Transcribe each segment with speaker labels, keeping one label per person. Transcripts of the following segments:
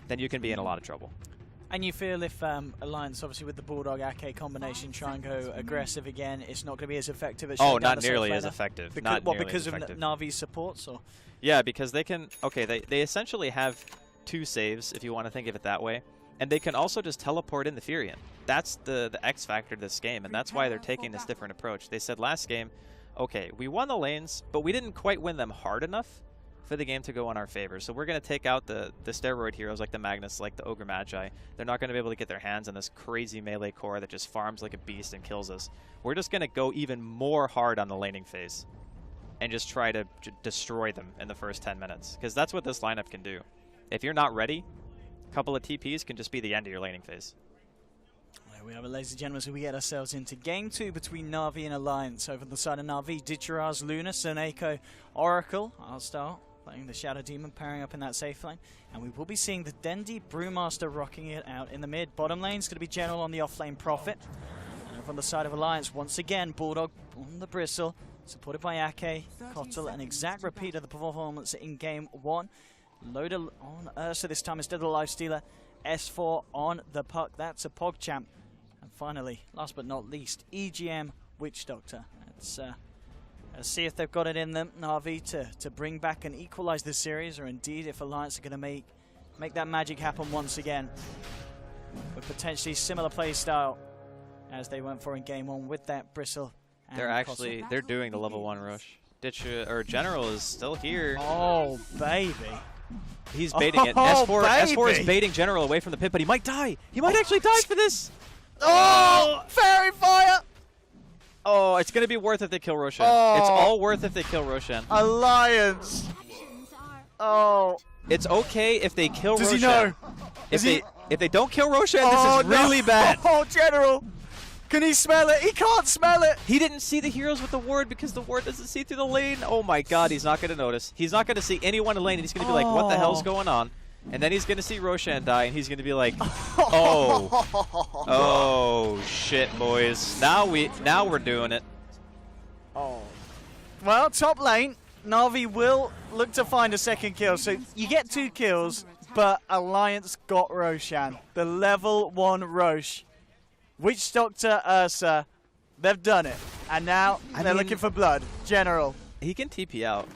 Speaker 1: then you can be in a lot of trouble.
Speaker 2: And you feel if Alliance, obviously with the Bulldog Ake combination, try and go aggressive again, it's not going to be as effective as
Speaker 1: Oh, not nearly as effective.
Speaker 2: Because, because of NaVi's supports? Or?
Speaker 1: Yeah, because they can... Okay, they essentially have 2 saves, if you want to think of it that way. And they can also just teleport in the Furion. That's the X factor to this game, and that's why they're taking this different approach. They said last game, okay, we won the lanes, but we didn't quite win them hard enough for the game to go in our favor. So we're going to take out the steroid heroes like the Magnus, like the Ogre Magi. They're not going to be able to get their hands on this crazy melee core that just farms like a beast and kills us. We're just going to go even more hard on the laning phase and just try to destroy them in the first 10 minutes. Because that's what this lineup can do. If you're not ready, a couple of TPs can just be the end of your laning phase.
Speaker 2: There we have it, ladies and gentlemen, so we get ourselves into Game 2 between NaVi and Alliance. Over the side of NaVi, Ditcheraz, Luna, Soneko, Oracle, our star, playing the Shadow Demon, pairing up in that safe lane. And we will be seeing the Dendi Brewmaster rocking it out in the mid. Bottom lane is going to be General on the off-lane Prophet. And over on the side of Alliance, once again, Bulldog on the Bristle, supported by Ake, Kotal, an exact repeat of the performance in Game 1. Loader on Ursa this time instead of the Lifestealer. S4 on the puck. That's a PogChamp. And finally, last but not least, EGM Witch Doctor. Let's see if they've got it in them, NaVi, to bring back and equalize this series, or indeed if Alliance are going to make that magic happen once again with potentially similar play style as they went for in Game 1 with that Bristle.
Speaker 1: They're doing the level 1 rush. General is still here.
Speaker 2: Oh, baby.
Speaker 1: He's baiting it. S4 is baiting General away from the pit, but he might die. He might actually die for this.
Speaker 2: Oh, Fairy Fire!
Speaker 1: Oh, it's going to be worth if they kill Roshan. Oh. It's all worth if they kill Roshan.
Speaker 2: Alliance. Oh.
Speaker 1: It's okay if they kill Roshan.
Speaker 2: Does he know?
Speaker 1: If they don't kill Roshan, this is really bad.
Speaker 2: Oh, General. Can he smell it? He can't smell it.
Speaker 1: He didn't see the heroes with the ward because the ward doesn't see through the lane. Oh my god, he's not going to notice. He's not going to see anyone in lane, and he's going to be like, what the hell's going on? And then he's going to see Roshan die, and he's going to be like, oh shit, boys. Now we're doing it.
Speaker 2: Oh. Well, top lane, NaVi will look to find a second kill. So you get 2 kills, but Alliance got Roshan. The level 1 Rosh. Witch Doctor, Ursa, they've done it. And now they're looking for blood. General.
Speaker 1: He can TP out.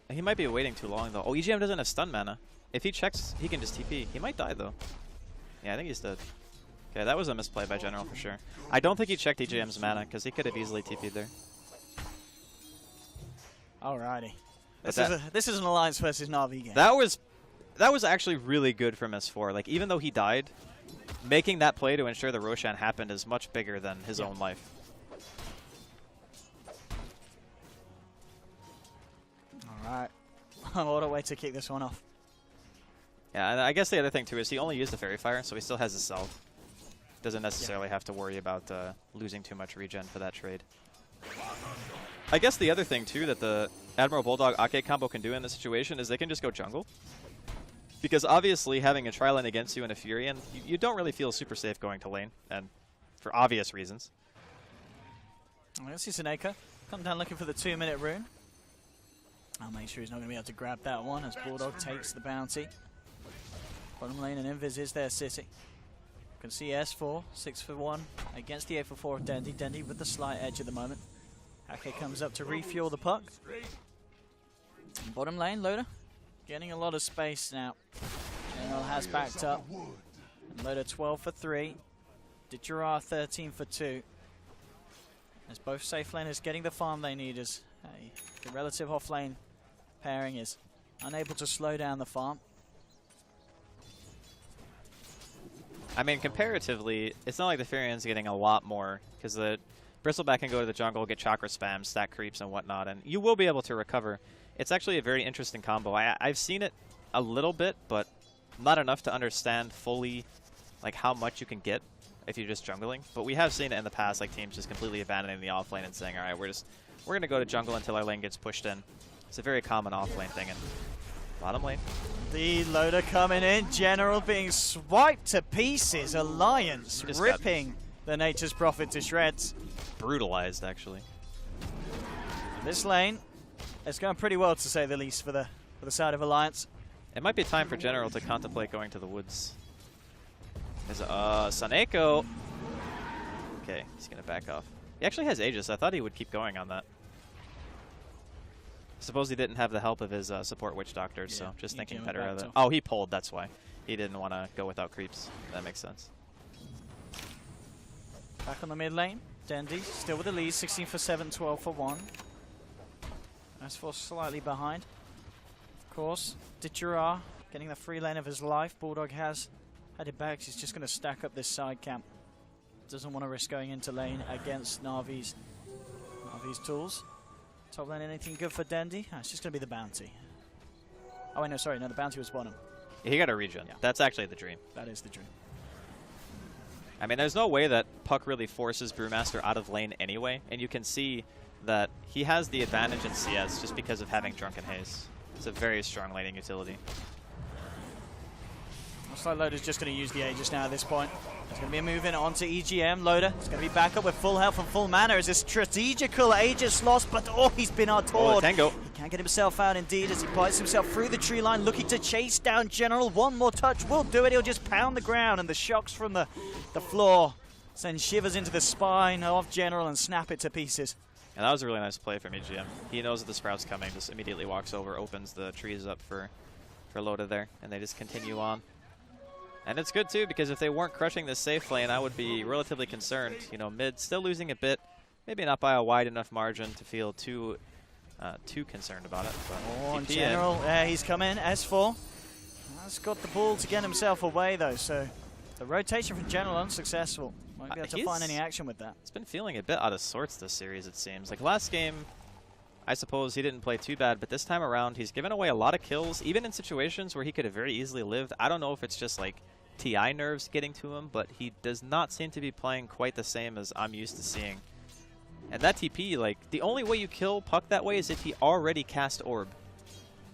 Speaker 1: He might be waiting too long, though. Oh, EGM doesn't have stun mana. If he checks, he can just TP. He might die, though. Yeah, I think he's dead. Okay, that was a misplay by General for sure. I don't think he checked EGM's mana, because he could have easily TP'd there.
Speaker 2: Alrighty. This is an Alliance versus NaVi game.
Speaker 1: That was actually really good from S4. Like, even though he died, making that play to ensure the Roshan happened is much bigger than his own life.
Speaker 2: Alright. What a way to kick this one off.
Speaker 1: Yeah, and I guess the other thing, too, is he only used the Fairy Fire, so he still has his self. Doesn't necessarily have to worry about losing too much regen for that trade. I guess the other thing, too, that the Admiral Bulldog Ake combo can do in this situation is they can just go jungle. Because obviously, having a tri-lane against you and a Furion, you don't really feel super safe going to lane, and for obvious reasons.
Speaker 2: Let's see Soneko come down looking for the 2-minute rune. I'll make sure he's not going to be able to grab that one as Bulldog takes the bounty. Bottom lane and Invis is there, City. You can see S4, 6 for 1 against the 8 for 4 of Dendi. Dendi with the slight edge at the moment. Ake comes up to refuel the puck. Bottom lane, Loader getting a lot of space now. General has backed up. And Loader 12 for 3. Ditcheraz 13 for 2. As both safe laners getting the farm they need as the relative off lane pairing is unable to slow down the farm.
Speaker 1: I mean, comparatively, it's not like the Furion's getting a lot more, because the Bristleback can go to the jungle, get chakra spam, stack creeps and whatnot, and you will be able to recover. It's actually a very interesting combo. I've seen it a little bit, but not enough to understand fully like how much you can get if you're just jungling. But we have seen it in the past, like teams just completely abandoning the offlane and saying, all right, we're going to go to jungle until our lane gets pushed in. It's a very common offlane thing. And bottom lane.
Speaker 2: The Loader coming in. General being swiped to pieces. Alliance ripping the Nature's Prophet to shreds.
Speaker 1: Brutalized, actually.
Speaker 2: This lane, it's going pretty well to say the least for the side of Alliance.
Speaker 1: It might be time for General to contemplate going to the woods. There's Saneko. Okay, he's gonna back off. He actually has Aegis. I thought he would keep going on that. Suppose he didn't have the help of his support witch doctors, so just thinking better of it. Oh, he pulled, that's why. He didn't want to go without creeps. That makes sense.
Speaker 2: Back on the mid lane. Dendy still with the lead, 16 for 7, 12 for 1. S4 slightly behind. Of course, Ditchera getting the free lane of his life. Bulldog has headed back. He's just going to stack up this side camp. Doesn't want to risk going into lane against NaVi's tools. Top lane, anything good for Dendy? Oh, it's just going to be the bounty. Oh, wait, no, sorry. No, the bounty was bottom.
Speaker 1: He got a regen. Yeah. That's actually the dream.
Speaker 2: That is the dream.
Speaker 1: I mean, there's no way that Puck really forces Brewmaster out of lane anyway, and you can see that he has the advantage in CS just because of having Drunken Haze. It's a very strong laning utility.
Speaker 2: Looks like Loda's just going to use the Aegis now at this point. There's going to be a move in onto EGM. Loda is going to be back up with full health and full mana. Is a strategical Aegis lost, but oh, he's been out-toured.
Speaker 1: Oh, Tango.
Speaker 2: He can't get himself out indeed as he bites himself through the tree line, looking to chase down General. One more touch will do it. He'll just pound the ground, and the shocks from the floor send shivers into the spine of General and snap it to pieces.
Speaker 1: And that was a really nice play from EGM. He knows that the Sprout's coming, just immediately walks over, opens the trees up for Loda there, and they just continue on. And it's good too, because if they weren't crushing this safe lane, I would be relatively concerned. You know, mid still losing a bit, maybe not by a wide enough margin to feel too concerned about it. But
Speaker 2: oh, in general, he's come in. S4 has got the ball to get himself away though, so the rotation from General unsuccessful. Won't be able to find any action with that.
Speaker 1: He's been feeling a bit out of sorts this series, it seems. Like last game, I suppose he didn't play too bad, but this time around, he's given away a lot of kills, even in situations where he could have very easily lived. I don't know if it's just like TI nerves getting to him, but he does not seem to be playing quite the same as I'm used to seeing. And that TP, like, the only way you kill Puck that way is if he already cast Orb.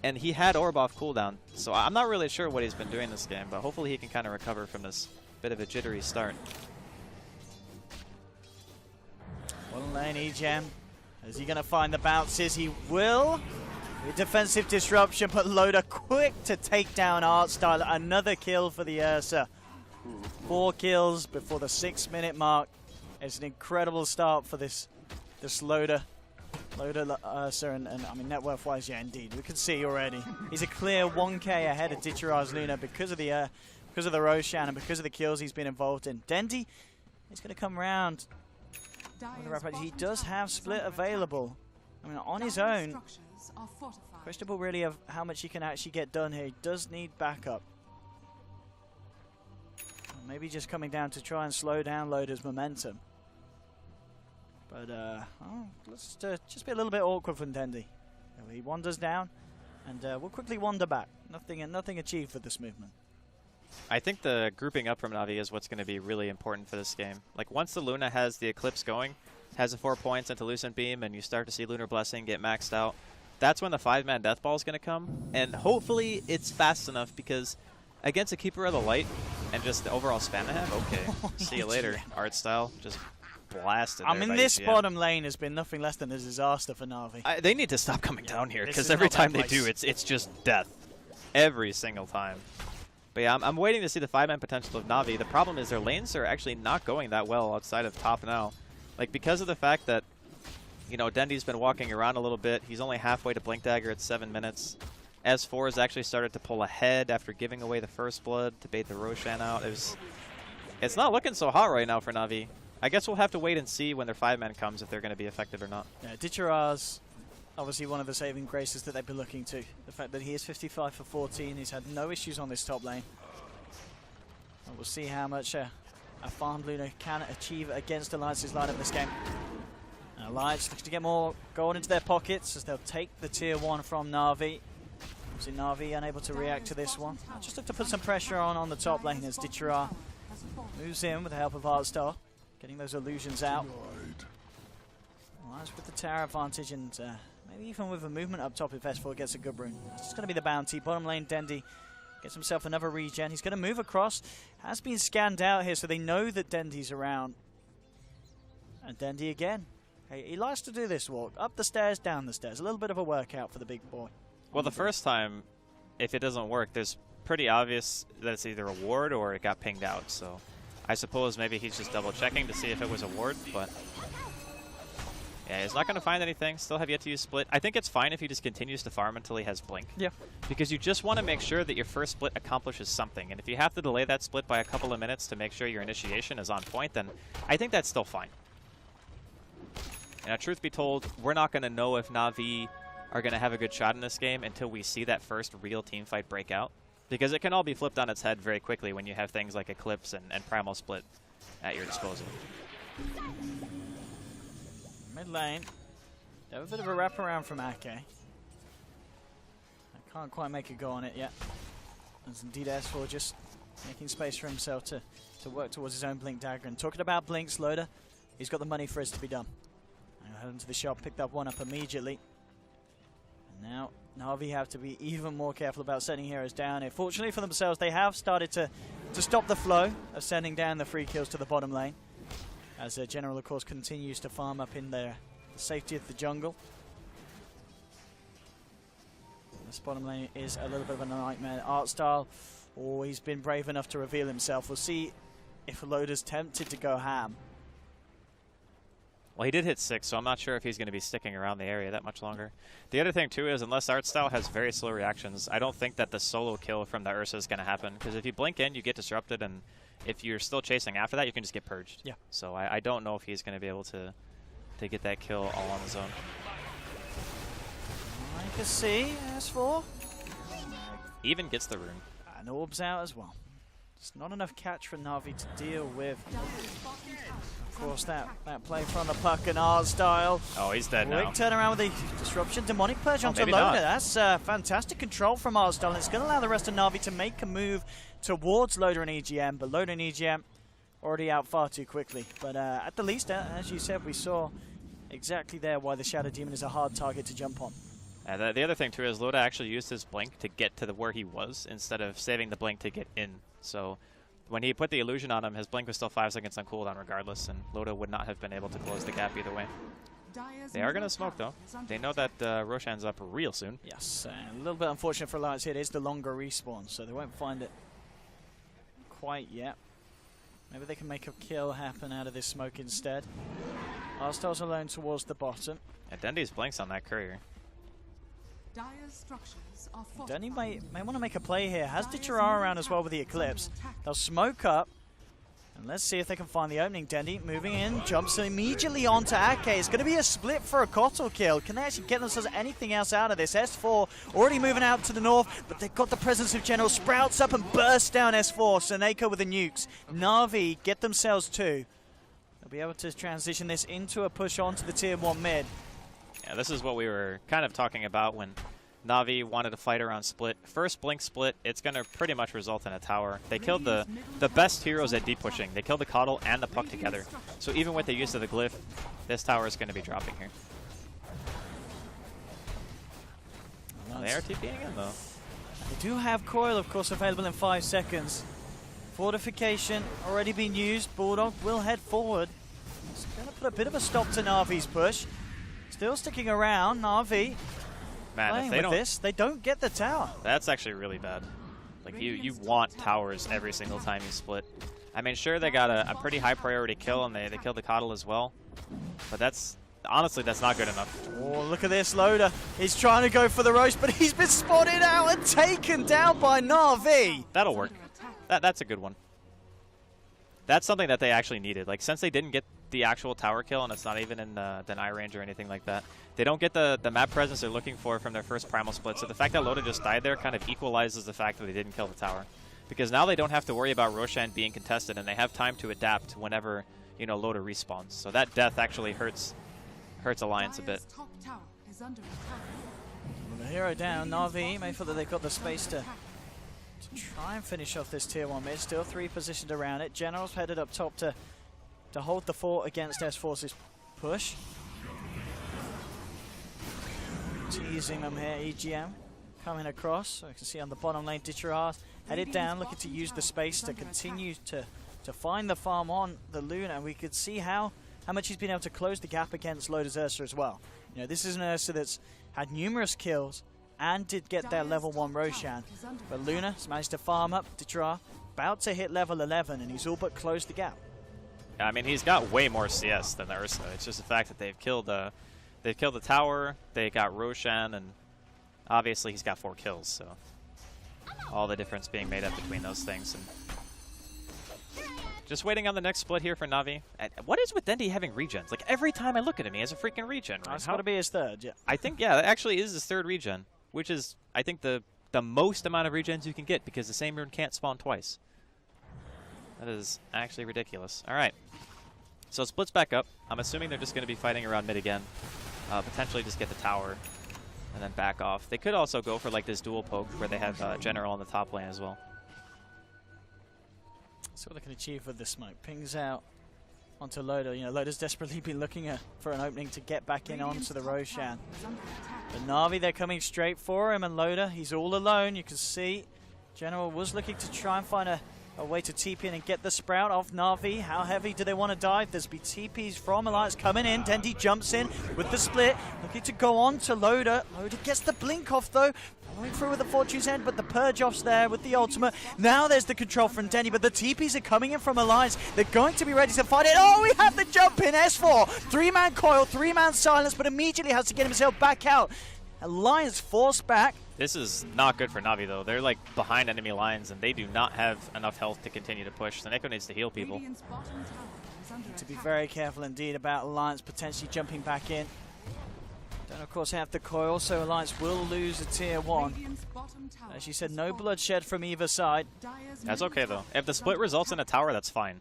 Speaker 1: And he had Orb off cooldown, so I'm not really sure what he's been doing this game, but hopefully he can kind of recover from this bit of a jittery start.
Speaker 2: One lane, EGM. Is he going to find the bounces? He will. With defensive disruption, but Loda quick to take down Artstyle. Another kill for the Ursa. 4 kills before the 6-minute mark. It's an incredible start for this Loda Ursa, and I mean, net worth-wise, yeah, indeed. We can see already. He's a clear 1k ahead of Ditchera's Luna because of the Roshan and because of the kills he's been involved in. Dendy is going to come around. He does have split available. I mean, on his own, questionable really of how much he can actually get done here. He does need backup. Maybe just coming down to try and slow down Loda's momentum. But let's just be a little bit awkward from Dendy. He wanders down, and we'll quickly wander back. Nothing achieved with this movement.
Speaker 1: I think the grouping up from NaVi is what's going to be really important for this game. Like, once the Luna has the Eclipse going, has the 4 points into Lucent Beam, and you start to see Lunar Blessing get maxed out, that's when the 5-man Death Ball is going to come. And hopefully it's fast enough, because against a Keeper of the Light and just the overall spam they have, okay, see you later. Artstyle just blasted.
Speaker 2: I mean, this bottom lane has been nothing less than a disaster for NaVi.
Speaker 1: They need to stop coming down here, because every time they do, it's just death. Every single time. But yeah, I'm waiting to see the 5-man potential of NaVi. The problem is their lanes are actually not going that well outside of top now. Like, because of the fact that, you know, Dendy's been walking around a little bit. He's only halfway to Blink Dagger at 7 minutes. S4 has actually started to pull ahead after giving away the first blood to bait the Roshan out. It's not looking so hot right now for NaVi. I guess we'll have to wait and see when their 5-man comes if they're going to be effective or not.
Speaker 2: Yeah, Ditchera's obviously one of the saving graces that they've been looking to. The fact that he is 55 for 14, he's had no issues on this top lane. And we'll see how much a farmed Luna can achieve against Alliance's lineup this game. And Alliance looks to get more gold into their pockets as they'll take the tier 1 from NaVi. Obviously NaVi unable to react to this one. I'll just look to put some pressure on the top lane as Ditchera moves in with the help of Artstar, getting those illusions out. Alliance with the tower advantage, and maybe even with a movement up top if S4 gets a good rune. It's just going to be the bounty. Bottom lane, Dendy gets himself another regen. He's going to move across. Has been scanned out here, so they know that Dendy's around. And Dendy again. Hey, he likes to do this walk. Up the stairs, down the stairs. A little bit of a workout for the big boy.
Speaker 1: Well, the first time if it doesn't work, there's pretty obvious that it's either a ward or it got pinged out. So I suppose maybe he's just double checking to see if it was a ward, but yeah, he's not going to find anything. Still have yet to use split. I think it's fine if he just continues to farm until he has blink.
Speaker 2: Yeah. Because
Speaker 1: you just want to make sure that your first split accomplishes something. And if you have to delay that split by a couple of minutes to make sure your initiation is on point, then I think that's still fine. And now, truth be told, we're not going to know if NaVi are going to have a good shot in this game until we see that first real team fight break out. Because it can all be flipped on its head very quickly when you have things like Eclipse and Primal Split at your disposal.
Speaker 2: Mid lane. Have a bit of a wraparound from Ake. I can't quite make a go on it yet. As indeed S4 just making space for himself to work towards his own Blink Dagger. And talking about Blinks, Loda, he's got the money for it to be done. I head into the shop, picked that one up immediately. And now NaVi have to be even more careful about sending heroes down here. Fortunately for themselves, they have started to stop the flow of sending down the free kills to the bottom lane. As General, of course, continues to farm up in there. The safety of the jungle. This bottom lane is a little bit of a nightmare. Art style, oh, he's been brave enough to reveal himself. We'll see if Loda's tempted to go ham.
Speaker 1: Well, he did hit 6, so I'm not sure if he's going to be sticking around the area that much longer. The other thing, too, is unless Art Style has very slow reactions, I don't think that the solo kill from the Ursa is going to happen. Because if you blink in, you get disrupted, and if you're still chasing after that, you can just get purged.
Speaker 2: Yeah.
Speaker 1: So I don't know if he's going to be able to get that kill all on his own.
Speaker 2: I can see S4.
Speaker 1: Even gets the rune.
Speaker 2: And orbs out as well. It's not enough catch for NaVi to deal with. Of course, that play from the puck and Art Style.
Speaker 1: Oh, he's dead now.
Speaker 2: Quick turnaround with the disruption. Demonic Purge onto Loda.
Speaker 1: Not.
Speaker 2: That's fantastic control from Art Style. And it's going to allow the rest of NaVi to make a move towards Loda and EGM. But Loda and EGM already out far too quickly. But at the least, as you said, we saw exactly there why the Shadow Demon is a hard target to jump on.
Speaker 1: The other thing, too, is Loda actually used his blink to get to where he was instead of saving the blink to get in. So when he put the illusion on him, his blink was still 5 seconds on cooldown regardless, and Loda would not have been able to close the gap either way. They are going to smoke, though. They know that Roshan's up real soon.
Speaker 2: Yes, a little bit unfortunate for Alliance here. It is the longer respawn, so they won't find it quite yet. Maybe they can make a kill happen out of this smoke instead. Arstyle's alone towards the bottom.
Speaker 1: And Dendy's blinks on that courier.
Speaker 2: Dendy may want to make a play here. Has Dichara around as well with the Eclipse. They'll smoke up. And let's see if they can find the opening. Dendy moving in, jumps immediately onto Ake. It's going to be a split for a Kotal kill. Can they actually get themselves anything else out of this? S4 already moving out to the north, but they've got the presence of General. Sprouts up and bursts down S4. Seneko with the nukes. NaVi get themselves 2. They'll be able to transition this into a push onto the tier 1 mid.
Speaker 1: Yeah, this is what we were kind of talking about when NaVi wanted to fight around split. First blink split, it's going to pretty much result in a tower. They killed the best heroes at deep pushing. They killed the Kotal and the Puck together. So even with the use of the Glyph, this tower is going to be dropping here. They are TPing in, though.
Speaker 2: They do have Coil, of course, available in 5 seconds. Fortification already been used. Bulldog will head forward. It's going to put a bit of a stop to NaVi's push. Still sticking around. NaVi
Speaker 1: Man, if
Speaker 2: they don't get the tower.
Speaker 1: That's actually really bad. Like, you want towers every single time you split. I mean, sure, they got a pretty high priority kill, and they killed the Kotal as well. But honestly, that's not good enough.
Speaker 2: Oh, look at this, Loda. He's trying to go for the roast, but he's been spotted out and taken down by NaVi.
Speaker 1: That'll work. That's a good one. That's something that they actually needed. Like, since they didn't get the actual tower kill, and it's not even in deny range or anything like that, they don't get the map presence they're looking for from their first primal split. So the fact that Loda just died there kind of equalizes the fact that they didn't kill the tower. Because now they don't have to worry about Roshan being contested, and they have time to adapt whenever, you know, Loda respawns. So that death actually hurts Alliance a bit.
Speaker 2: The hero down, NaVi may feel that they've got the space to try and finish off this tier 1 mid. Still 3 positioned around it. General's headed up top to hold the fort against S-Force's push. Teasing them here, EGM coming across. So you can see on the bottom lane, Dichara headed down, looking to use the space to continue to find the farm on the Luna. And we could see how much he's been able to close the gap against Loda's Ursa as well. You know, this is an Ursa that's had numerous kills, and did get their level 1 Roshan. But Luna has managed to farm up. Ditra about to hit level 11, and he's all but closed the gap.
Speaker 1: I mean, he's got way more CS than the Ursa. It's just the fact that they've killed the tower, they got Roshan, and obviously he's got 4 kills, so all the difference being made up between those things. And just waiting on the next split here for Navi. What is with Dendi having regens? Like, every time I look at him, he has a freaking regen. Right?
Speaker 2: That's got to be his third, yeah.
Speaker 1: I think, yeah, that actually is his 3rd regen, which is, I think, the most amount of regens you can get because the same rune can't spawn twice. That is actually ridiculous. All right. So it splits back up. I'm assuming they're just going to be fighting around mid again. Potentially just get the tower and then back off. They could also go for like this dual poke where they have General on the top lane as well.
Speaker 2: See what they can achieve with this smoke. Pings out onto Loda. You know, Loda's desperately been looking for an opening to get back in onto the Roshan. But Navi, they're coming straight for him, and Loda, he's all alone. You can see General was looking to try and find a way to TP in and get the Sprout off Navi. How heavy do they want to dive? There's be TPs from Alliance coming in. Dendi jumps in with the split, looking to go on to Loda. Loda gets the blink off though. Going through with the Fortune's End, but the purge off's there with the ultimate. Now there's the control from Dendi, but the TPs are coming in from Alliance. They're going to be ready to fight it. Oh, we have the jump in S4. 3-man coil, 3-man silence, but immediately has to get himself back out. Alliance forced back.
Speaker 1: This is not good for Navi, though. They're like behind enemy lines, and they do not have enough health to continue to push. So Neko needs to heal people.
Speaker 2: Need to be very careful indeed about Alliance potentially jumping back in. Don't of course have the coil, so Alliance will lose a tier 1. As you said, no bloodshed from either side.
Speaker 1: That's okay though. If the split results in a tower, that's fine.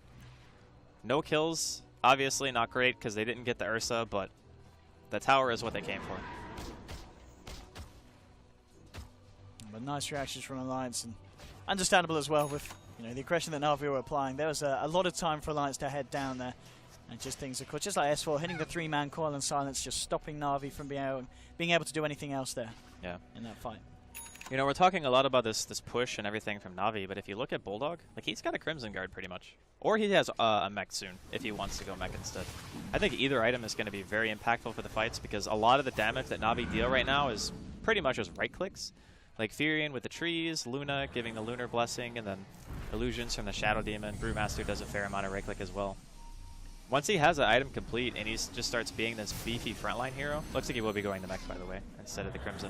Speaker 1: No kills, obviously not great because they didn't get the Ursa, but the tower is what they came for.
Speaker 2: But nice reactions from Alliance, and understandable as well with the aggression that Navi were applying. There was a lot of time for Alliance to head down there. And just things, of course, just like S4, hitting the 3-man coil and silence, just stopping Navi from being able to do anything else there. Yeah. In that fight.
Speaker 1: You know, we're talking a lot about this push and everything from Navi, but if you look at Bulldog, like he's got a Crimson Guard pretty much, or he has a mech soon if he wants to go mech instead. I think either item is going to be very impactful for the fights because a lot of the damage that Navi deal right now is pretty much just right clicks, like Furion with the trees, Luna giving the Lunar Blessing, and then Illusions from the Shadow Demon. Brewmaster does a fair amount of right click as well. Once he has an item complete and he just starts being this beefy frontline hero, looks like he will be going to mech, by the way, instead of the Crimson.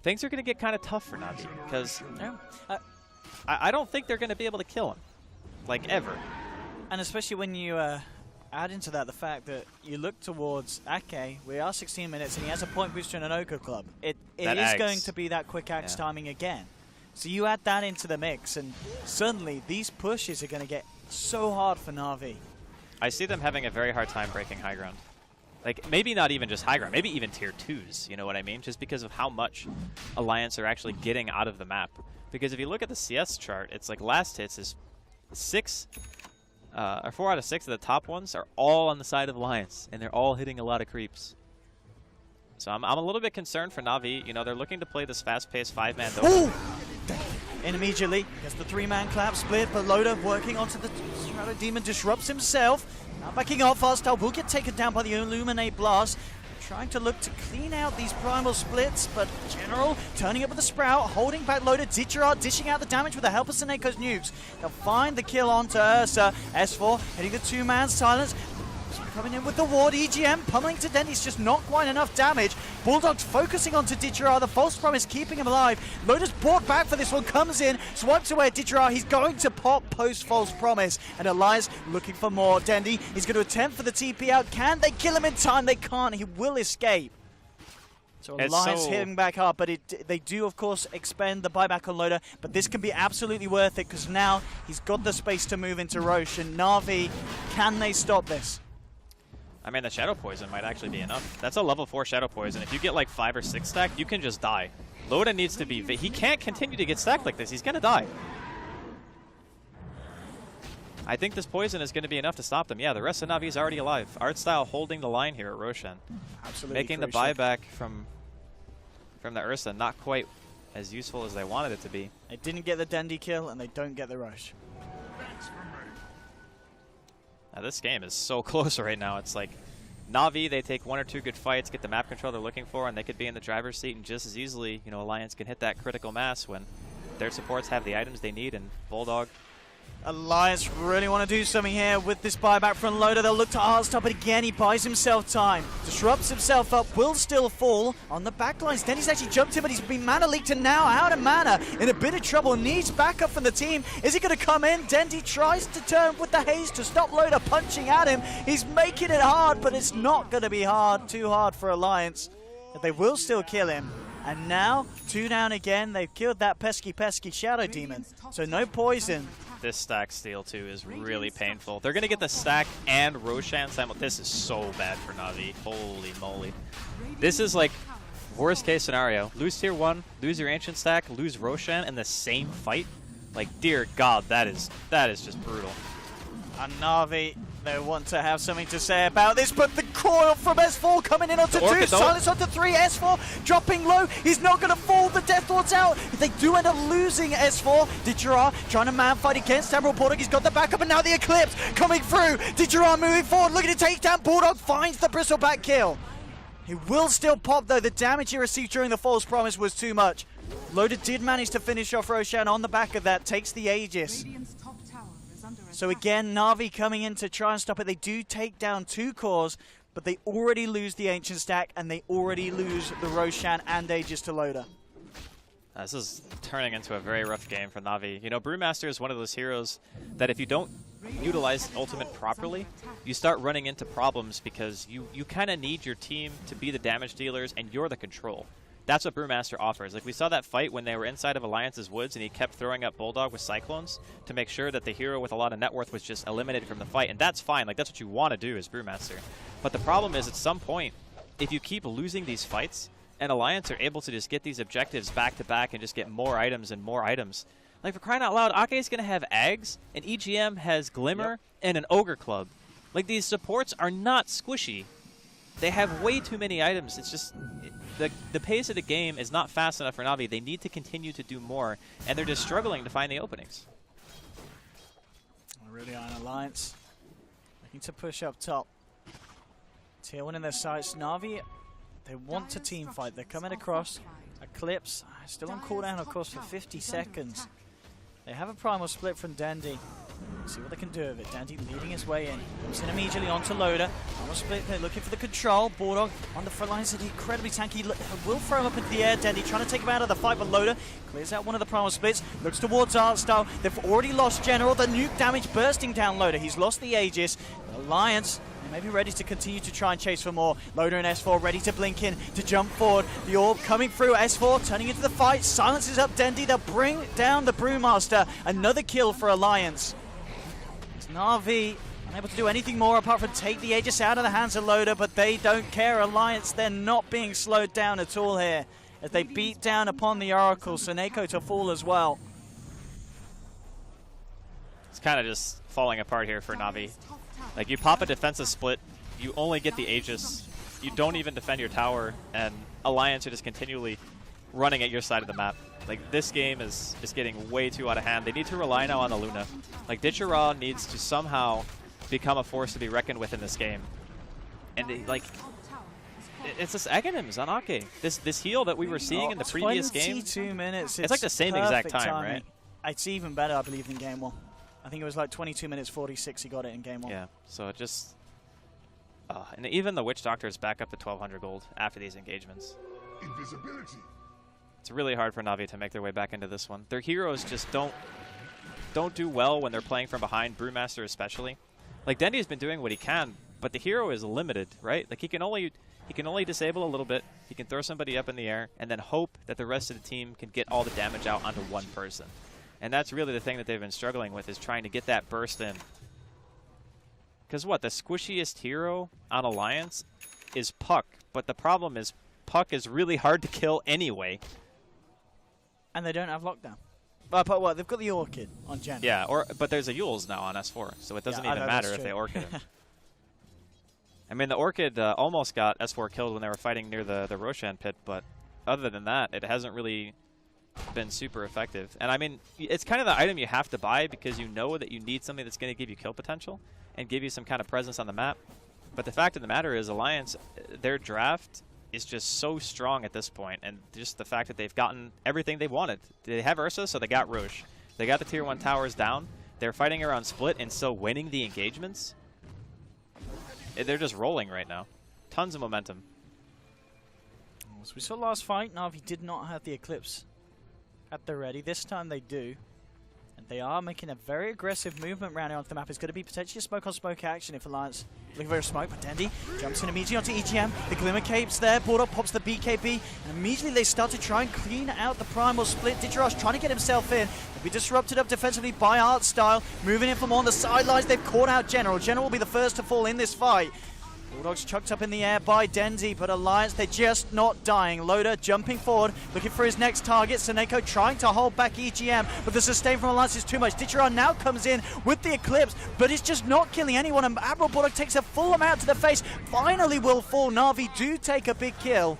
Speaker 1: Things are going to get kind of tough for Navi because I don't think they're going to be able to kill him, like ever.
Speaker 2: And especially when you add into that the fact that you look towards Ake, we are 16 minutes and he has a point booster and an Oko Club. It is going to be that quick axe timing again. So you add that into the mix and suddenly these pushes are going to get so hard for Navi.
Speaker 1: I see them having a very hard time breaking high ground. Like, maybe not even just high ground, maybe even tier 2s, you know what I mean? Just because of how much Alliance are actually getting out of the map. Because if you look at the CS chart, it's like last hits is 4 out of 6 of the top ones are all on the side of Alliance, and they're all hitting a lot of creeps. So I'm a little bit concerned for Navi. You know, they're looking to play this fast-paced 5-man Dota.
Speaker 2: And immediately, gets the 3-man clap split, but Loda working onto the Shadow Demon disrupts himself. Now backing off, Fastyle will get taken down by the Illuminate Blast. Trying to look to clean out these primal splits, but General turning up with the Sprout, holding back Loda. Ditcherard dishing out the damage with the help of Seneco's nukes. They'll find the kill onto Ursa. S4 hitting the 2-man silence. Coming in with the ward, EGM pummeling to Denny's, just not quite enough damage. Bulldog's focusing onto Ditcherard, the false promise keeping him alive. Loda's brought back for this one, comes in, swipes away at Ditcherard. He's going to pop post false promise, and Elias looking for more. Dendi, he's going to attempt for the TP out. Can they kill him in time? They can't. He will escape. So Alliance hitting back up, but they do, of course, expend the buyback on Loda, but this can be absolutely worth it because now he's got the space to move into Roche, and Navi, can they stop this?
Speaker 1: I mean, the Shadow Poison might actually be enough. That's a level 4 Shadow Poison. If you get like 5 or 6 stacked, you can just die. Loda needs to be... He can't continue to get stacked like this. He's going to die. I think this poison is going to be enough to stop them. Yeah, the rest of Navi is already alive. Artstyle holding the line here at Roshan.
Speaker 2: Absolutely
Speaker 1: making
Speaker 2: crucial.
Speaker 1: the buyback from the Ursa not quite as useful as they wanted it to be.
Speaker 2: They didn't get the Dendi kill, and they don't get the rush.
Speaker 1: Now, this game is so close right now. It's like NaVi, they take 1 or 2 good fights, get the map control they're looking for, and they could be in the driver's seat, and just as easily, you know, Alliance can hit that critical mass when their supports have the items they need, and Bulldog.
Speaker 2: Alliance really want to do something here with this buyback from Loader. They'll look to Heartstop, but again, he buys himself time. Disrupts himself up, will still fall on the backlines. Then he's actually jumped in, but he's been mana leaked, and now out of mana, in a bit of trouble, needs backup from the team. Is he going to come in? Dendy tries to turn with the haze to stop Loader punching at him. He's making it hard, but it's not going to be too hard for Alliance. But they will still kill him. And now, 2 down again. They've killed that pesky Shadow Demon. So no poison.
Speaker 1: This stack steal, too, is really painful. They're going to get the stack and Roshan simultaneously. This is so bad for NaVi. Holy moly. This is like worst case scenario. Lose tier 1, lose your ancient stack, lose Roshan in the same fight. Like, dear God, that is just brutal.
Speaker 2: And NaVi, they want to have something to say about this, but the coil from S4 coming in onto 2, silence onto 3, S4 dropping low, he's not going to fall, the Death Lord's out. If they do end up losing S4, Didgerar trying to man fight against Emerald Bulldog, he's got the backup, and now the Eclipse coming through. Didgerar moving forward, looking to take down Bulldog, finds the Bristleback kill. He will still pop though, the damage he received during the false promise was too much. Loader did manage to finish off Roshan on the back of that, takes the Aegis. So again, NaVi coming in to try and stop it. They do take down 2 cores, but they already lose the Ancient Stack, and they already lose the Roshan and Aegis to Loader.
Speaker 1: This is turning into a very rough game for NaVi. You know, Brewmaster is one of those heroes that if you don't utilize ultimate properly, you start running into problems because you kind of need your team to be the damage dealers, and you're the control. That's what Brewmaster offers. Like, we saw that fight when they were inside of Alliance's woods and he kept throwing up Bulldog with Cyclones to make sure that the hero with a lot of net worth was just eliminated from the fight. And that's fine. Like, that's what you want to do as Brewmaster. But the problem is, at some point, if you keep losing these fights and Alliance are able to just get these objectives back to back and just get more items and more items, like, for crying out loud, Ake's going to have Ags, and EGM has Glimmer and an Ogre Club. Like, these supports are not squishy. They have way too many items. It's just... The pace of the game is not fast enough for NaVi. They need to continue to do more, and they're just struggling to find the openings.
Speaker 2: Really on Alliance. Looking to push up top. Tier 1 in their sights. NaVi, they want to team fight. They're coming across. Eclipse, still on cooldown, of course, for 50 seconds. They have a primal split from Dandy. See what they can do with it. Dandy leading his way in. Comes in immediately onto Loader. Primal split, they're looking for the control. Bulldog on the front lines, incredibly tanky. Will throw him up into the air. Dandy trying to take him out of the fight, but Loader clears out one of the primal splits. Looks towards Artstyle. They've already lost General. The nuke damage bursting down Loader. He's lost the Aegis. The Alliance may be ready to continue to try and chase for more. Loader and S4 ready to blink in, to jump forward. The orb coming through. S4 turning into the fight. Silences up Dendy. They'll bring down the Brewmaster. Another kill for Alliance. It's NaVi unable to do anything more apart from take the Aegis out of the hands of Loader, but they don't care. Alliance, they're not being slowed down at all here as they beat down upon the Oracle. Seneko to fall as well.
Speaker 1: It's kind of just falling apart here for NaVi. Like, you pop a defensive split, you only get the Aegis, you don't even defend your tower, and Alliance are just continually running at your side of the map. Like, this game is getting way too out of hand. They need to rely now on the Luna. Like, Didgerar needs to somehow become a force to be reckoned with in this game. And, it's this Aghanims on Ake. This heal that we were seeing in the previous game.
Speaker 2: 22 minutes.
Speaker 1: It's like the same exact time,
Speaker 2: timing.
Speaker 1: right?
Speaker 2: It's even better, I believe, than game 1. I think it was like 22 minutes 46 he got it in game 1.
Speaker 1: Yeah, so it just... and even the Witch Doctor is back up to 1,200 gold after these engagements.
Speaker 3: Invisibility.
Speaker 1: It's really hard for NaVi to make their way back into this one. Their heroes just don't do well when they're playing from behind, Brewmaster especially. Like, Dendy's been doing what he can, but the hero is limited, right? Like, he can only disable a little bit, he can throw somebody up in the air, and then hope that the rest of the team can get all the damage out onto one person. And that's really the thing that they've been struggling with, is trying to get that burst in. Because what, the squishiest hero on Alliance is Puck, but the problem is Puck is really hard to kill anyway.
Speaker 2: And they don't have lockdown. But what, they've got the Orchid on Gen.
Speaker 1: Yeah, but there's a Yules now on S4, so it doesn't even matter if they Orchid him. I mean, the Orchid almost got S4 killed when they were fighting near the Roshan pit, but other than that, it hasn't really been super effective. And I mean, it's kind of the item you have to buy because you know that you need something that's going to give you kill potential and give you some kind of presence on the map. But the fact of the matter is, Alliance, their draft is just so strong at this point, and just the fact that they've gotten everything they wanted. They have Ursa, so they got Roche. They got the tier 1 towers down. They're fighting around split and still winning the engagements. They're just rolling right now. Tons of momentum.
Speaker 2: As we saw last fight, NaVi did not have the Eclipse at the ready. This time they do. And they are making a very aggressive movement round onto the map. It's going to be potentially a smoke-on-smoke action if Alliance looking for a smoke. But Dendy jumps in immediately onto EGM. The Glimmer Cape's there. Bulldog pops the BKB. And immediately they start to try and clean out the Primal split. Ditcherash trying to get himself in. They'll be disrupted up defensively by Artstyle. Moving in from on the sidelines. They've caught out General. General will be the first to fall in this fight. Bulldogs chucked up in the air by Dendy, but Alliance, they're just not dying. Loader jumping forward, looking for his next target. Seneko trying to hold back EGM, but the sustain from Alliance is too much. Ditcheron now comes in with the Eclipse, but it's just not killing anyone, and Admiral Bulldog takes a full amount to the face. Finally will fall. NaVi do take a big kill.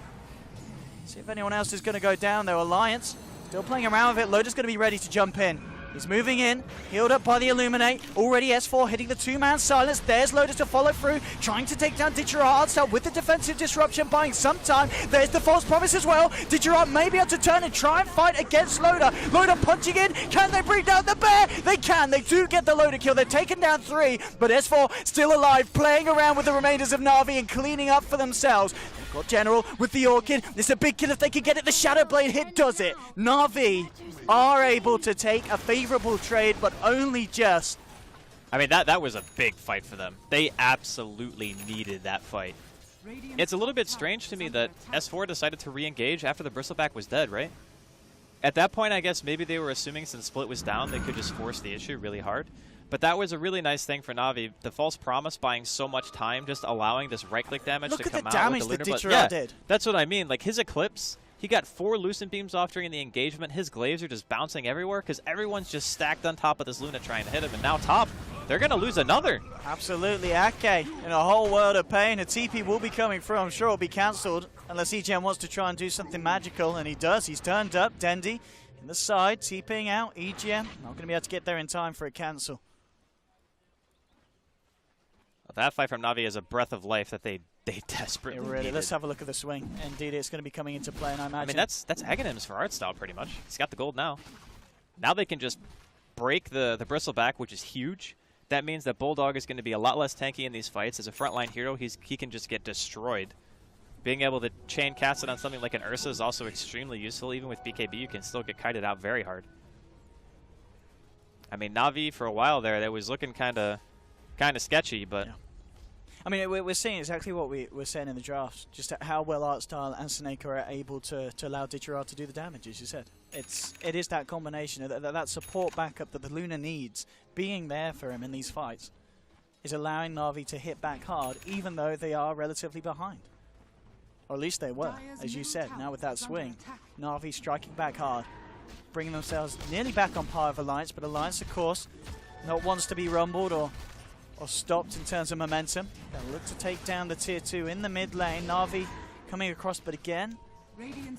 Speaker 2: See if anyone else is going to go down, though. Alliance still playing around with it. Loader's going to be ready to jump in. He's moving in, healed up by the Illuminate. Already S4 hitting the 2-man silence. There's Loader to follow through, trying to take down Ditcherard. Artstyle with the defensive disruption, buying some time. There's the false promise as well. Ditcherard may be able to turn and try and fight against Loader. Loader punching in. Can they bring down the bear? They can. They do get the Loader kill. They're taking down 3, but S4 still alive, playing around with the remainders of NaVi and cleaning up for themselves. Got General with the Orchid. This is a big kill if they can get it. The Shadow Blade hit does it. NaVi are able to take a favorable trade, but only just.
Speaker 1: I mean, that was a big fight for them. They absolutely needed that fight. It's a little bit strange to me that S4 decided to re-engage after the Bristleback was dead, right? At that point, I guess maybe they were assuming since Split was down, they could just force the issue really hard. But that was a really nice thing for NaVi. The false promise buying so much time, just allowing this right-click damage to come out.
Speaker 2: Look at the damage that Ditcherard did.
Speaker 1: That's what I mean. Like, his Eclipse, he got 4 Lucent Beams off during the engagement. His Glaives are just bouncing everywhere because everyone's just stacked on top of this Luna trying to hit him. And now top, they're going to lose another.
Speaker 2: Absolutely. Ake in a whole world of pain. A TP will be coming through. I'm sure it'll be cancelled unless EGM wants to try and do something magical. And he does. He's turned up. Dendy in the side, TPing out. EGM not going to be able to get there in time for a cancel.
Speaker 1: That fight from NaVi is a breath of life that they desperately needed.
Speaker 2: Let's have a look at the swing. Indeed, it's going to be coming into play, and I imagine.
Speaker 1: I mean, that's Aghanims for Artstyle, pretty much. He's got the gold now. Now they can just break the Bristleback, which is huge. That means that Bulldog is going to be a lot less tanky in these fights. As a frontline hero, he can just get destroyed. Being able to chain cast it on something like an Ursa is also extremely useful. Even with BKB, you can still get kited out very hard. I mean, NaVi, for a while there, that was looking kind of sketchy, but...
Speaker 2: Yeah. I mean, we're seeing exactly what we were saying in the draft, just how well Artstyle and Seneko are able to allow Ditcherard to do the damage, as you said. It is that combination, that support backup that the Luna needs, being there for him in these fights, is allowing NaVi to hit back hard, even though they are relatively behind. Or at least they were, as you said. Now with that swing, NaVi striking back hard, bringing themselves nearly back on par with Alliance, but Alliance, of course, not wants to be rumbled or stopped in terms of momentum. They'll look to take down the tier 2 in the mid lane. NaVi coming across, but again,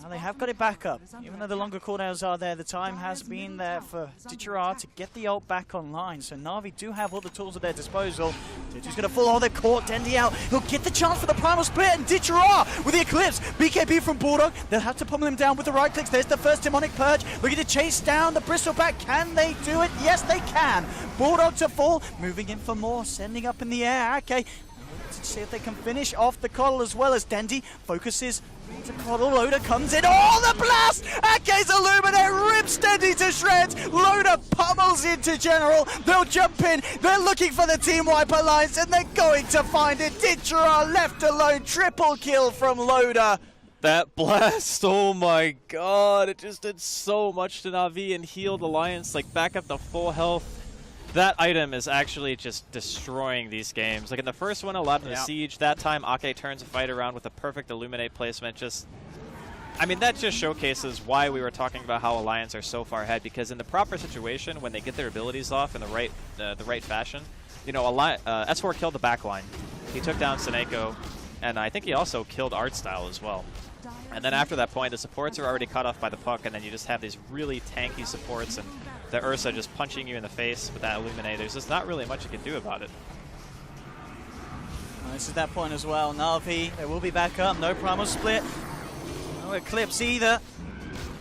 Speaker 2: now they have got it back up. Even though the longer cooldowns are there, the time has been there for Ditcherard to get the ult back online. So NaVi do have all the tools at their disposal. They're just going to full all their court. Dendy out. He'll get the chance for the primal split, and Ditcherard with the Eclipse. BKB from Bulldog. They'll have to pummel him down with the right clicks. There's the first demonic purge. Looking to chase down the Bristleback. Can they do it? Yes, they can. Bulldog to fall. Moving in for more. Sending up in the air. Okay. To see if they can finish off the coddle as well as Dendy focuses. The coddle. Loader comes in. Oh, the blast! Ake's Illuminate rips Dendy to shreds. Loader pummels into General. They'll jump in. They're looking for the Team Wipe Alliance, and they're going to find it. Ditcherard left alone. Triple kill from Loader.
Speaker 1: That blast, oh my god, it just did so much to NaVi and healed Alliance, like back up to full health. That item is actually just destroying these games. Like in the first one, a lot of the siege. That time, Ake turns a fight around with a perfect Illuminate placement. I mean, that just showcases why we were talking about how Alliance are so far ahead. Because in the proper situation, when they get their abilities off in the right fashion, you know, S4 killed the backline. He took down Seneko, and I think he also killed Artstyle as well. And then after that point, the supports are already cut off by the puck, and then you just have these really tanky supports, and the Ursa just punching you in the face with that Illuminate. There's just not really much you can do about it.
Speaker 2: This is that point as well. NaVi, they will be back up. No primal split. No eclipse either.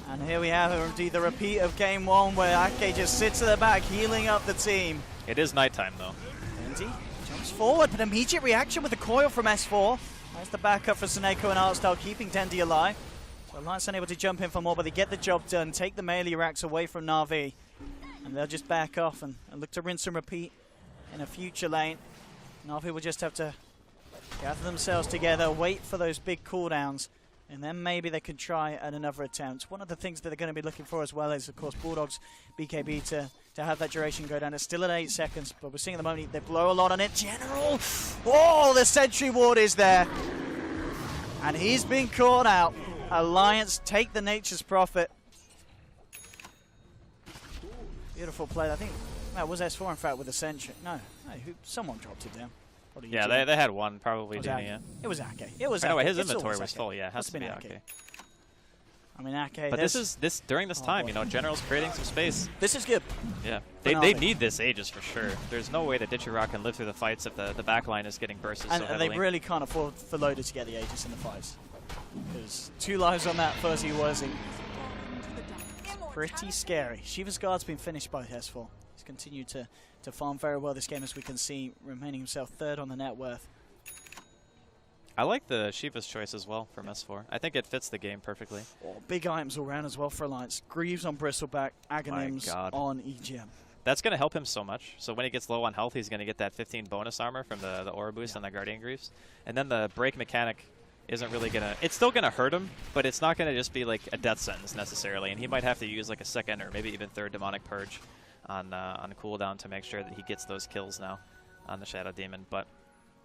Speaker 2: And here we have indeed the repeat of game 1 where Ake just sits at the back healing up the team.
Speaker 1: It is nighttime though.
Speaker 2: Dendy jumps forward, but immediate reaction with the coil from S4. That's the backup for Seneko and Artstar, keeping Dendy alive. So Alliance unable to jump in for more, but they get the job done, take the melee racks away from NaVi. And they'll just back off and look to rinse and repeat in a future lane. NaVi will just have to gather themselves together, wait for those big cooldowns, and then maybe they can try at another attempt. One of the things that they're going to be looking for as well is, of course, Bulldog's BKB to have that duration go down. It's still at 8 seconds, but we're seeing at the moment they blow a lot on it. General! Oh, the sentry ward is there. And he's been caught out. Alliance take the Nature's Prophet. Beautiful play. I think that was S4, in fact, with the sentry. No, someone dropped it down.
Speaker 1: Yeah, they had one, probably Danny. Yeah.
Speaker 2: It was Ake. It was
Speaker 1: Ake. His
Speaker 2: it's
Speaker 1: inventory was
Speaker 2: Ake.
Speaker 1: full. Yeah, it has to be Ake.
Speaker 2: I mean, Ake.
Speaker 1: But during this time, you know, General's creating some space.
Speaker 2: This is good.
Speaker 1: Yeah, they need this Aegis for sure. There's no way that Ditchyrock can live through the fights if the back line is getting bursted so heavily.
Speaker 2: And they really can't afford for Loader to get the Aegis in the fights. Because 2 lives on that first he was in. Pretty scary. Shiva's Guard's been finished by S4. He's continued to farm very well this game, as we can see, remaining himself 3rd on the net worth.
Speaker 1: I like the Shiva's choice as well from S4. I think it fits the game perfectly.
Speaker 2: Oh, big items all around as well for Alliance. Greaves on Bristleback, Aghanims on EGM.
Speaker 1: That's going to help him so much. So when he gets low on health, he's going to get that 15 bonus armor from the aura boost on the Guardian Greaves. And then the break mechanic isn't really going to... It's still going to hurt him, but it's not going to just be like a death sentence necessarily. And he might have to use like a 2nd or maybe even 3rd Demonic Purge on cooldown to make sure that he gets those kills now on the Shadow Demon. But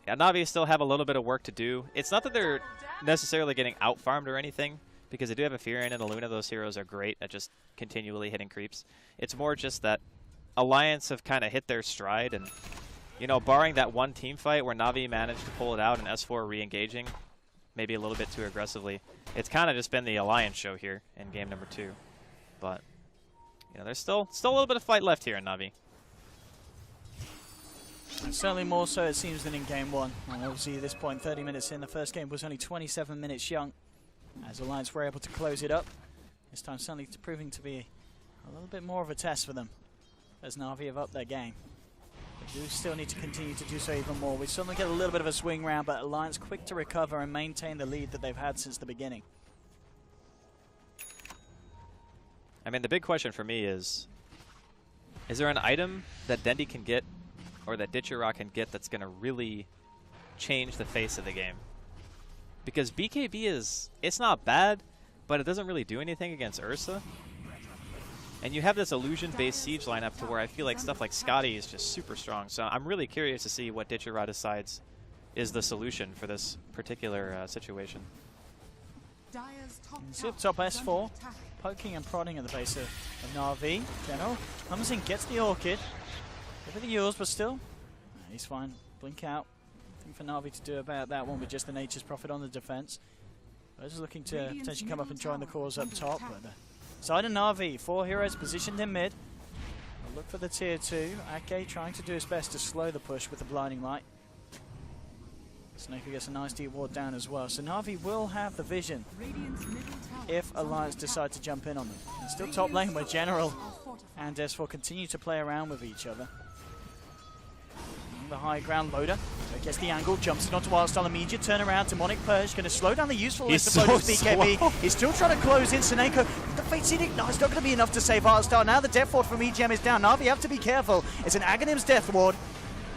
Speaker 1: yeah, Navi still have a little bit of work to do. It's not that they're necessarily getting out-farmed or anything, because they do have a Furion and a Luna. Those heroes are great at just continually hitting creeps. It's more just that Alliance have kind of hit their stride, and, you know, barring that one team fight where Navi managed to pull it out and S4 re-engaging, maybe a little bit too aggressively, it's kind of just been the Alliance show here in game number 2. But, you know, there's still a little bit of fight left here in Navi.
Speaker 2: And certainly more so, it seems, than in game 1. And obviously at this point, 30 minutes in, the first game was only 27 minutes young, as Alliance were able to close it up. This time certainly proving to be a little bit more of a test for them, as Navi have upped their game. They do still need to continue to do so even more. We certainly get a little bit of a swing round, but Alliance quick to recover and maintain the lead that they've had since the beginning.
Speaker 1: I mean, the big question for me is there an item that Dendy can get or that Ditchyrock can get that's going to really change the face of the game? Because BKB it's not bad, but it doesn't really do anything against Ursa. And you have this illusion-based siege lineup to where I feel like stuff like Scotty is just super strong. So I'm really curious to see what Ditchyrock decides is the solution for this particular situation.
Speaker 2: See up top S4, poking and prodding at the base of NaVi. General comes in, gets the Orchid. Over the yours, but still, he's fine. Blink out. Nothing for Navi to do about that one with just the Nature's Prophet on the defense. Just looking to potentially come up and join the cause up top. But side of Navi, 4 heroes positioned in mid. We'll look for the tier 2. Ake trying to do his best to slow the push with the blinding light. Snake gets a nice deep ward down as well. So Navi will have the vision if Alliance decide to jump in on them. And still top lane where General and S4 continue to play around with each other. The high ground Loader gets the angle, jumps it onto Wildstyle, immediate turnaround. Demonic Purge going to slow down the usefulness of Loader's BKB. He's still trying to close in. Seneko, the Fate's Edict, no, it's not going to be enough to save Wildstyle. Now the Death Ward from EGM is down. Navi have to be careful. It's an Aghanim's Death Ward.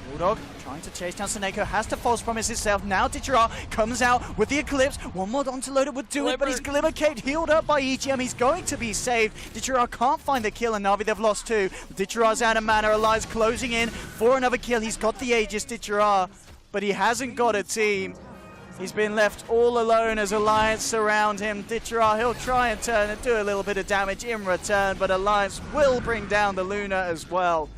Speaker 2: Bulldog trying to chase down Seneko, has to false promise himself. Now Ditchyrock comes out with the Eclipse. One more onto Loader would do it, but he's Glimmer Caped, healed up by EGM. He's going to be saved. Ditchyrock can't find the kill, and Navi, they've lost 2. Ditchyrock's out of mana. Elias closing in for another kill. He's got the Aegis, Ditchyrock, but he hasn't got a team. He's been left all alone as Alliance surround him. Ditchyrock, he'll try and turn and do a little bit of damage in return, but Alliance will bring down the Luna as well.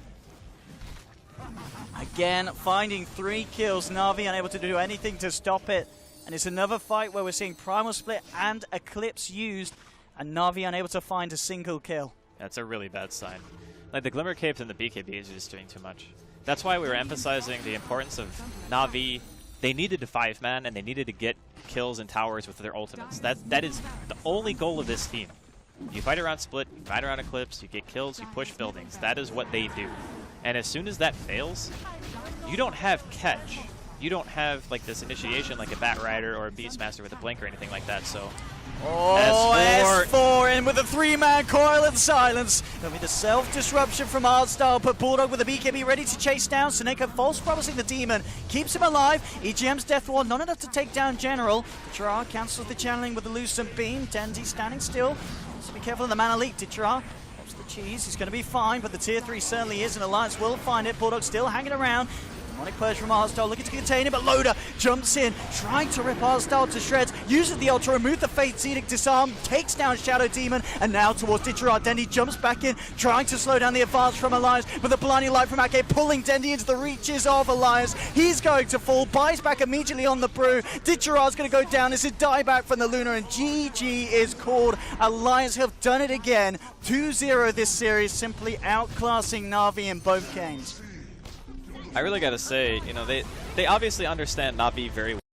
Speaker 2: Again, finding 3 kills. Navi unable to do anything to stop it. And it's another fight where we're seeing Primal Split and Eclipse used, and Navi unable to find a single kill.
Speaker 1: That's a really bad sign. Like, the Glimmer Capes and the BKBs are just doing too much. That's why we were emphasizing the importance of Navi they needed to 5-man, and they needed to get kills and towers with their ultimates. That is the only goal of this team. You fight around split, you fight around eclipse, you get kills, you push buildings. That is what they do. And as soon as that fails, you don't have catch. You don't have like this initiation like a Bat Rider or a Beastmaster with a blink or anything like that. So
Speaker 2: S4 in with a 3-man coil and silence. There'll be the self-disruption from Artstyle, but Bulldog with a BKB ready to chase down. Seneko false promising the demon, keeps him alive. EGM's Death Ward not enough to take down General. Ditchara cancels the channeling with the Lucent Beam. Denzi standing still. So be careful of the mana leak. Ditchara pops the cheese. He's going to be fine, but the tier 3 certainly is, and Alliance will find it. Bulldog still hanging around. Demonic Purge from Artstyle, looking to contain him, but Loda jumps in, trying to rip Artstyle to shreds, uses the ult to remove the Fate's Edict, disarm, takes down Shadow Demon, and now towards Ditchara. Dendi jumps back in, trying to slow down the advance from Alliance, but the blinding light from Ake pulling Dendi into the reaches of Alliance. He's going to fall, buys back immediately on the brew. Ditchara's going to go down. It's a dieback from the Luna, and GG is called. Alliance have done it again. 2-0 this series, simply outclassing Na'Vi in both games.
Speaker 1: I really got to say, you know, they obviously understand NaVi very well.